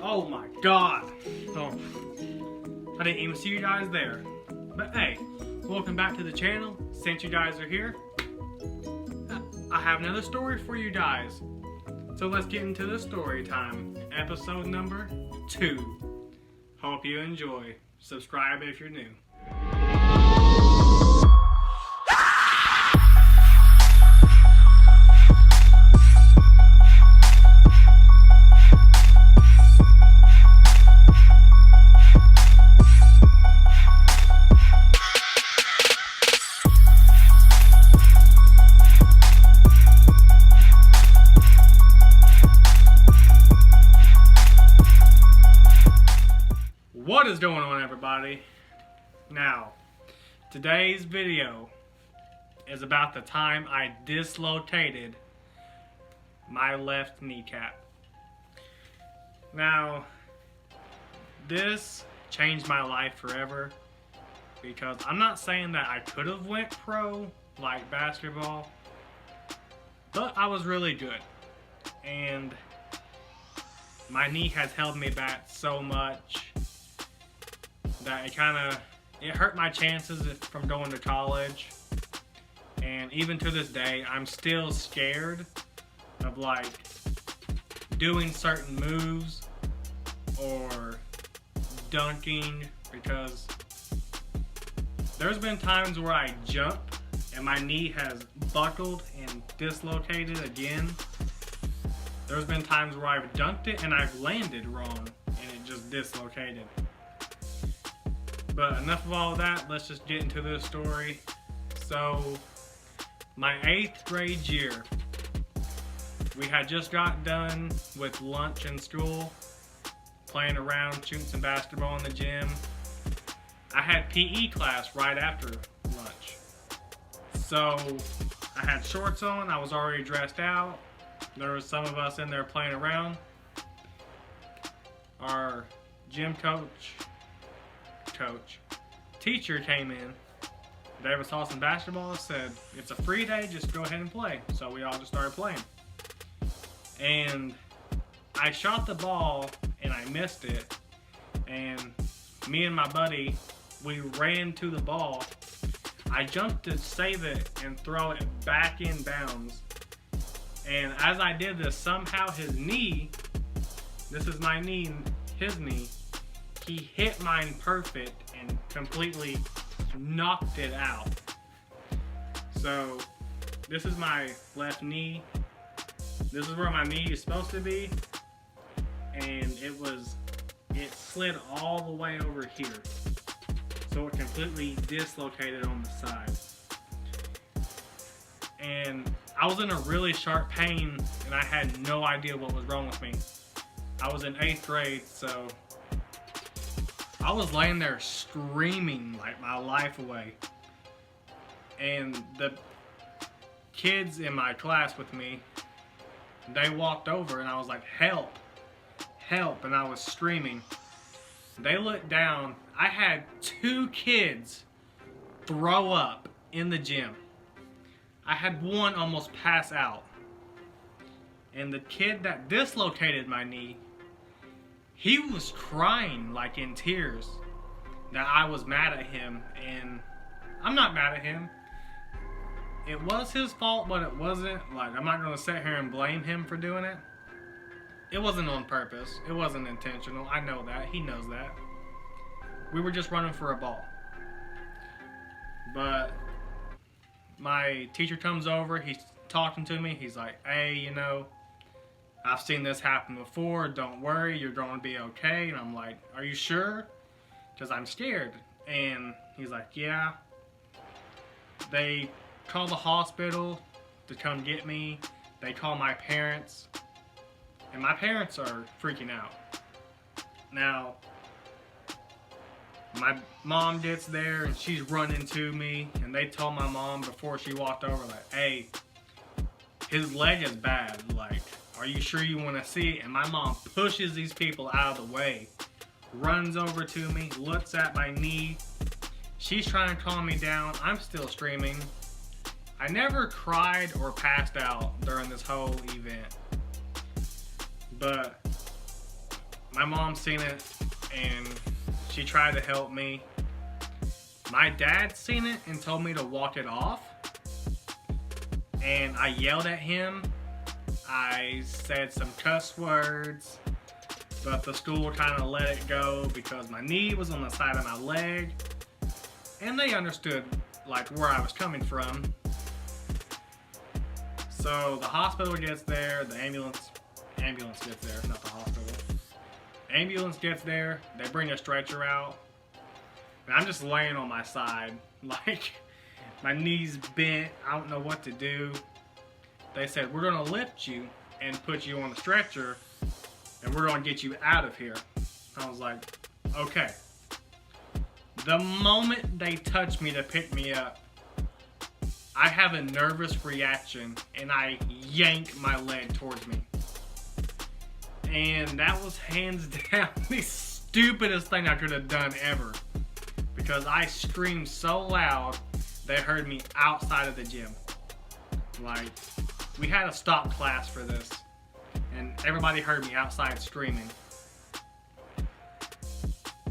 Oh my god. Oh, I didn't even see you guys there. But hey, welcome back to the channel. Since you guys are here, I have another story for you guys. So let's get into the story time. Episode number 2. Hope you enjoy. Subscribe if you're new. What is going on, everybody? Now, today's video is about the time I dislocated my left kneecap. Now, this changed my life forever because I'm not saying that I could have went pro like basketball, but I was really good, and my knee has held me back so much that it hurt my chances from going to college. And even to this day, I'm still scared of like doing certain moves or dunking, because there's been times where I jump and my knee has buckled and dislocated again. There's been times where I've dunked it and I've landed wrong and it just dislocated. But enough of all of that, let's just get into this story. So, my 8th grade year, we had just got done with lunch in school, playing around, shooting some basketball in the gym. I had PE class right after lunch. So, I had shorts on, I was already dressed out. There was some of us in there playing around. Our gym teacher came in. They saw some basketball and said, it's a free day, just go ahead and play. So we all just started playing. And I shot the ball and I missed it. And me and my buddy, we ran to the ball. I jumped to save it and throw it back in bounds. And as I did this, somehow his knee, this is my knee, his knee, he hit mine perfect and completely knocked it out. So this is my left knee. This is where my knee is supposed to be. And it slid all the way over here. So it completely dislocated on the side. And I was in a really sharp pain and I had no idea what was wrong with me. I was in 8th grade, so I was laying there screaming like my life away. And the kids in my class with me, they walked over and I was like, help, help, and I was screaming. They looked down. I had 2 kids throw up in the gym. I had one almost pass out. And the kid that dislocated my knee, he was crying like in tears that I was mad at him, and I'm not mad at him. It was his fault, but it wasn't. Like, I'm not going to sit here and blame him for doing it. It wasn't on purpose. It wasn't intentional. I know that. He knows that. We were just running for a ball. But my teacher comes over. He's talking to me. He's like, hey, you know, I've seen this happen before. Don't worry, you're going to be okay. And I'm like, are you sure? Because I'm scared. And he's like, yeah. They call the hospital to come get me. They call my parents. And my parents are freaking out. Now, my mom gets there and she's running to me. And they told my mom before she walked over, like, hey, his leg is bad. Like, are you sure you want to see it? And my mom pushes these people out of the way, runs over to me, looks at my knee. She's trying to calm me down. I'm still screaming. I never cried or passed out during this whole event. But my mom seen it and she tried to help me. My dad seen it and told me to walk it off. And I yelled at him. I said some cuss words, but the school kind of let it go because my knee was on the side of my leg. And they understood like where I was coming from. So the hospital gets there, the ambulance gets there, not the hospital. Ambulance gets there, they bring a stretcher out, and I'm just laying on my side, like my knees bent, I don't know what to do. They said, we're gonna lift you and put you on the stretcher, and we're gonna get you out of here. I was like, okay. The moment they touch me to pick me up, I have a nervous reaction and I yank my leg towards me. And that was hands down the stupidest thing I could have done ever. Because I screamed so loud, they heard me outside of the gym. Like, we had a stop class for this. And everybody heard me outside screaming.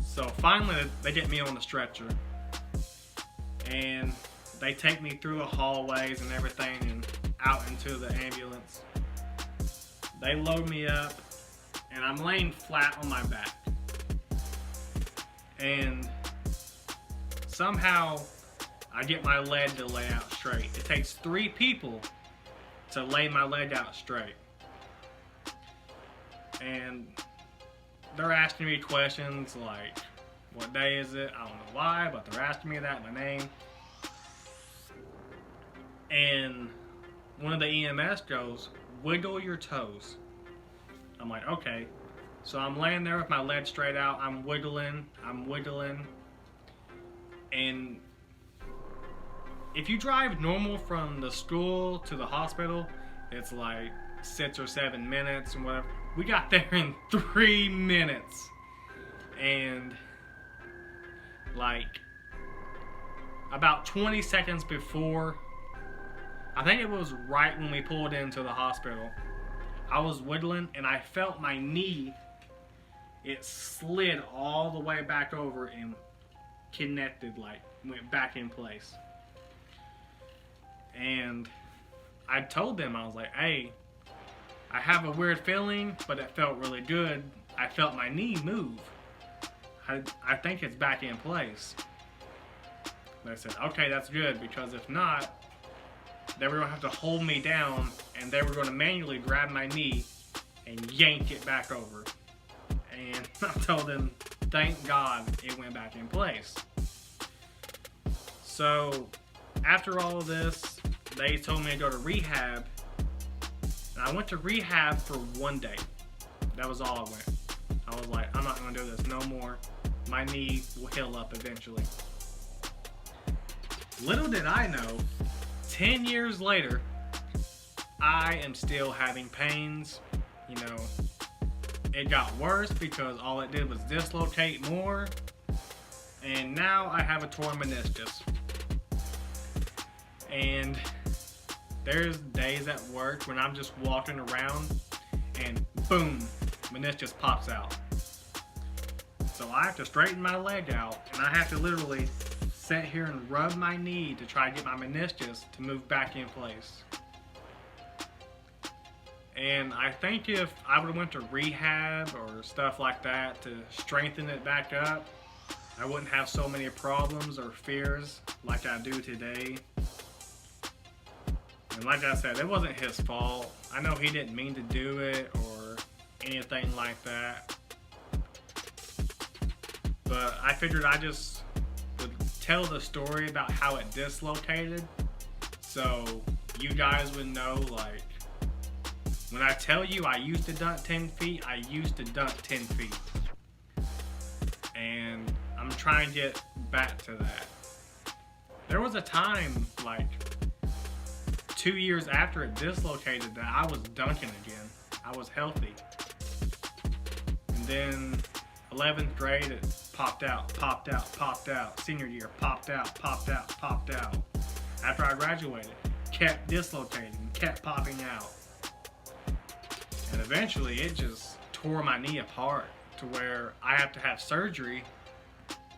So finally, they get me on the stretcher. And they take me through the hallways and everything and out into the ambulance. They load me up and I'm laying flat on my back. And somehow I get my leg to lay out straight. It takes 3 people to lay my leg out straight. And they're asking me questions like, what day is it? I don't know why, but they're asking me that, my name. And one of the EMS goes, wiggle your toes. I'm like, okay. So I'm laying there with my leg straight out. I'm wiggling. And if you drive normal from the school to the hospital, it's like 6 or 7 minutes and whatever. We got there in 3 minutes. And like about 20 seconds before, I think it was right when we pulled into the hospital, I was wiggling and I felt my knee, it slid all the way back over and connected, like went back in place. And I told them, I was like, hey, I have a weird feeling, but it felt really good. I felt my knee move. I think it's back in place. They said, okay, that's good, because if not, they were going to have to hold me down and they were going to manually grab my knee and yank it back over. And I told them, thank God it went back in place. So after all of this, they told me to go to rehab. And I went to rehab for 1 day. That was all I went. I was like, I'm not going to do this no more. My knee will heal up eventually. Little did I know, 10 years later, I am still having pains. You know, it got worse because all it did was dislocate more. And now I have a torn meniscus. And there's days at work when I'm just walking around and boom, meniscus pops out. So I have to straighten my leg out and I have to literally sit here and rub my knee to try to get my meniscus to move back in place. And I think if I would have went to rehab or stuff like that to strengthen it back up, I wouldn't have so many problems or fears like I do today. And like I said, it wasn't his fault. I know he didn't mean to do it or anything like that. But I figured I just would tell the story about how it dislocated, so you guys would know, like, when I tell you I used to dunk 10 feet, I used to dunk 10 feet. And I'm trying to get back to that. There was a time, like 2 years after it dislocated, that I was dunking again. I was healthy. And then 11th grade, it popped out. Senior year, popped out. After I graduated, kept dislocating, kept popping out. And eventually it just tore my knee apart to where I have to have surgery.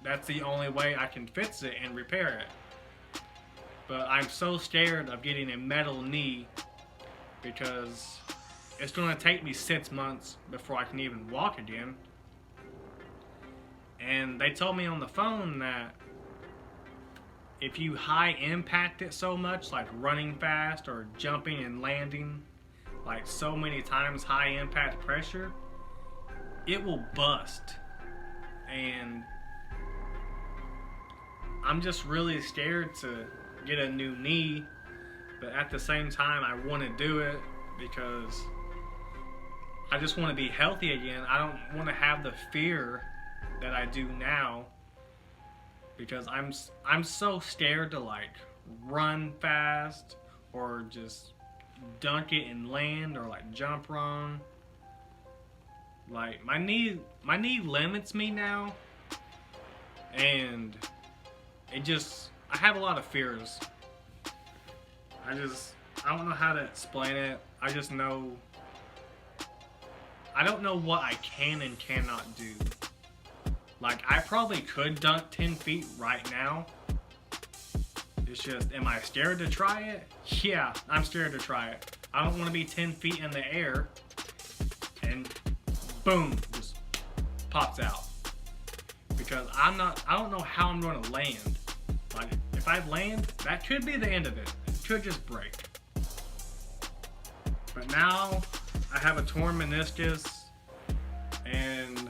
That's the only way I can fix it and repair it. But I'm so scared of getting a metal knee because it's going to take me 6 months before I can even walk again. And they told me on the phone that if you high impact it so much, like running fast or jumping and landing, like so many times high impact pressure, it will bust. And I'm just really scared to get a new knee, but at the same time I want to do it because I just want to be healthy again. I don't want to have the fear that I do now, because I'm so scared to like run fast or just dunk it and land or like jump wrong. Like my knee limits me now, and I have a lot of fears. I don't know how to explain it. I just know I don't know what I can and cannot do. Like, I probably could dunk 10 feet right now. It's just, am I scared to try it? Yeah, I'm scared to try it. I don't want to be 10 feet in the air and boom, just pops out. Because I don't know how I'm going to land. Like, if I land, that could be the end of it. It could just break. But now, I have a torn meniscus, and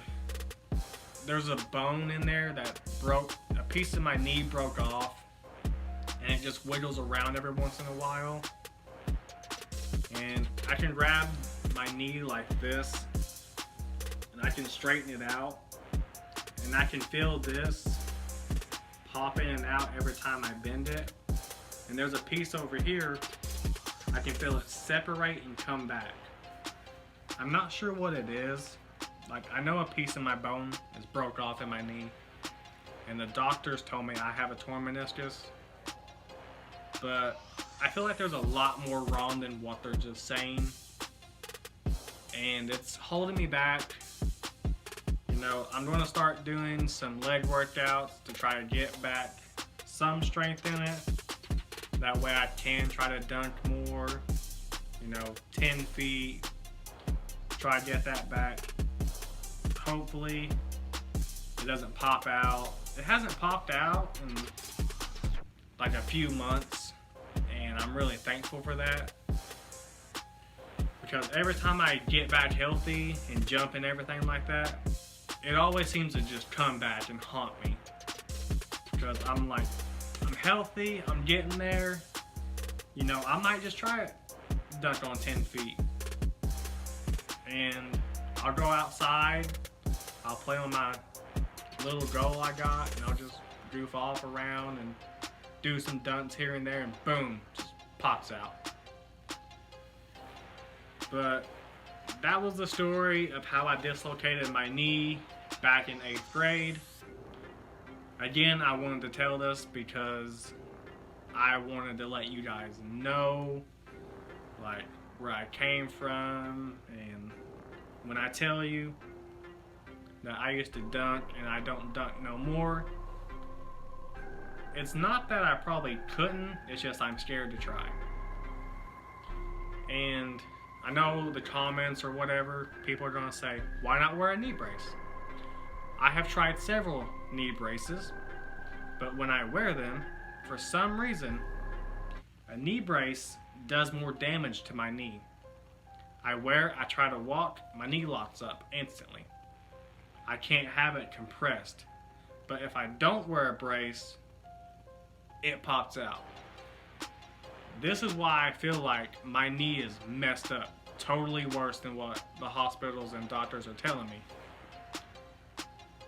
there's a bone in there that broke. A piece of my knee broke off, and it just wiggles around every once in a while. And I can grab my knee like this, and I can straighten it out, and I can feel this pop in and out every time I bend it. And there's a piece over here, I can feel it separate and come back. I'm not sure what it is. Like, I know a piece of my bone is broke off in my knee, and the doctors told me I have a torn meniscus, but I feel like there's a lot more wrong than what they're just saying, and it's holding me back. You know, I'm going to start doing some leg workouts to try to get back some strength in it. That way I can try to dunk more, 10 feet, try to get that back. Hopefully it doesn't pop out. It hasn't popped out in like a few months, and I'm really thankful for that, because every time I get back healthy and jump and everything like that, it always seems to just come back and haunt me, because I'm like, I'm healthy, I'm getting there, I might just try it, dunk on 10 feet, and I'll go outside, I'll play on my little goal I got, and I'll just goof off around and do some dunks here and there, and boom, just pops out. But that was the story of how I dislocated my knee back in 8th grade. Again, I wanted to tell this because I wanted to let you guys know, like, where I came from. And when I tell you that I used to dunk and I don't dunk no more, it's not that I probably couldn't, it's just I'm scared to try. And I know the comments or whatever, people are going to say, why not wear a knee brace? I have tried several knee braces, but when I wear them, for some reason, a knee brace does more damage to my knee. I try to walk, my knee locks up instantly. I can't have it compressed. But if I don't wear a brace, it pops out. This is why I feel like my knee is messed up. Totally worse than what the hospitals and doctors are telling me.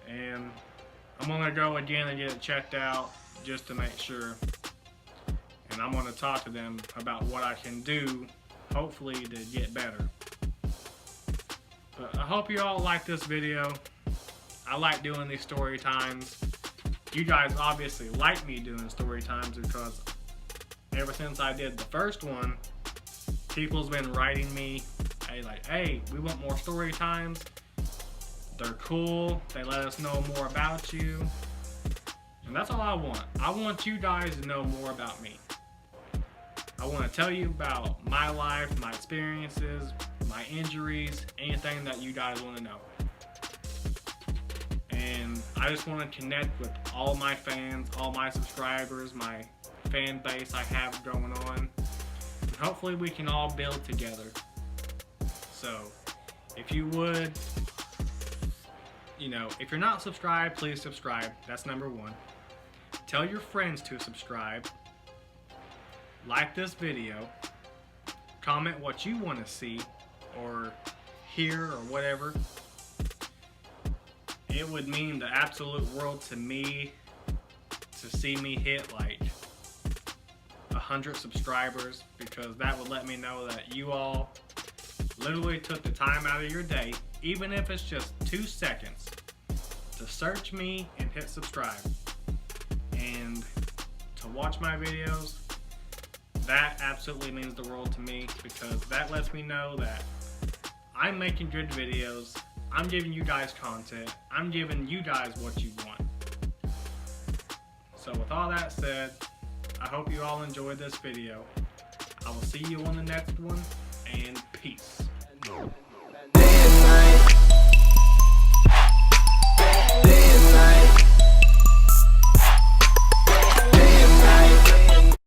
And I'm gonna go again and get it checked out just to make sure. And I'm gonna talk to them about what I can do, hopefully to get better. But I hope you all like this video. I like doing these story times. You guys obviously like me doing story times, because ever since I did the first one, people's been writing me, hey, we want more story times. They're cool. They let us know more about you. And that's all I want. I want you guys to know more about me. I want to tell you about my life, my experiences, my injuries, anything that you guys want to know. And I just want to connect with all my fans, all my subscribers, my fan base I have going on. And hopefully we can all build together. So, if you would, if you're not subscribed, please subscribe. That's number one. Tell your friends to subscribe. Like this video. Comment what you want to see or hear or whatever. It would mean the absolute world to me to see me hit like 100 subscribers, because that would let me know that you all literally took the time out of your day, even if it's just 2 seconds, to search me and hit subscribe and to watch my videos. That absolutely means the world to me, because that lets me know that I'm making good videos. I'm giving you guys content. I'm giving you guys what you want. So with all that said, I hope you all enjoyed this video. I will see you on the next one, and peace.